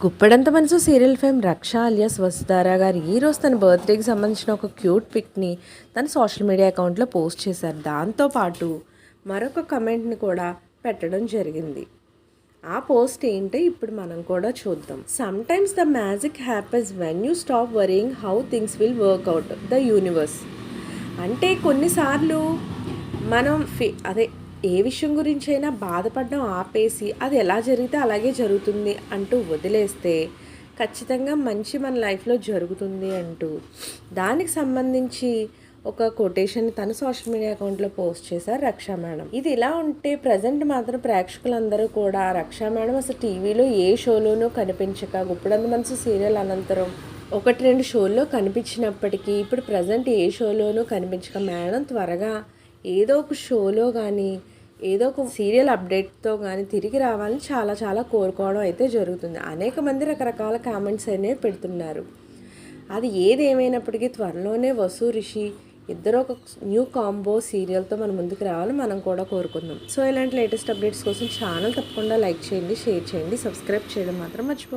గుప్పెడంత మనసు serial fame రక్ష alias Vasudhara గారు ఈరోజు తన బర్త్డేకి సంబంధించిన ఒక క్యూట్ పిక్ని తన సోషల్ మీడియా అకౌంట్లో పోస్ట్ చేశారు. దాంతోపాటు మరొక కమెంట్ని కూడా పెట్టడం జరిగింది. ఆ పోస్ట్ ఏంటో ఇప్పుడు మనం కూడా చూద్దాం. Some times the magic happens when you stop worrying how things will work out the universe. అంటే కొన్నిసార్లు మనం అదే ఏ విషయం గురించి అయినా బాధపడడం ఆపేసి అది ఎలా జరిగితే అలాగే జరుగుతుంది అంటూ వదిలేస్తే ఖచ్చితంగా మంచి మన లైఫ్లో జరుగుతుంది అంటూ దానికి సంబంధించి ఒక కొటేషన్ తన సోషల్ మీడియా అకౌంట్లో పోస్ట్ చేశారు రక్షా మేడం. ఇది ఇలా ఉంటే ప్రజెంట్ మాత్రం ప్రేక్షకులందరూ కూడా రక్షా మేడం అసలు టీవీలో ఏ షోలోనూ కనిపించక గుప్పెడంత మనసు సీరియల్ అనంతరం 1-2 షోల్లో కనిపించినప్పటికీ ఇప్పుడు ప్రజెంట్ ఏ షోలోనూ కనిపించక మేడం త్వరగా ఏదో ఒక షోలో కానీ ఏదో ఒక సీరియల్ అప్డేట్తో కానీ తిరిగి రావాలని చాలా చాలా కోరుకోవడం అయితే జరుగుతుంది. అనేక మంది రకరకాల కామెంట్స్ అనేవి పెడుతున్నారు. అది ఏది ఏమైనప్పటికీ త్వరలోనే వసు రిషి ఇద్దరు ఒక న్యూ కాంబో సీరియల్తో మన ముందుకు రావాలని మనం కూడా కోరుకుందాం. సో ఇలాంటి లేటెస్ట్ అప్డేట్స్ కోసం ఛానల్ తప్పకుండా లైక్ చేయండి, షేర్ చేయండి, సబ్స్క్రైబ్ చేయడం మాత్రం మర్చిపోకండి.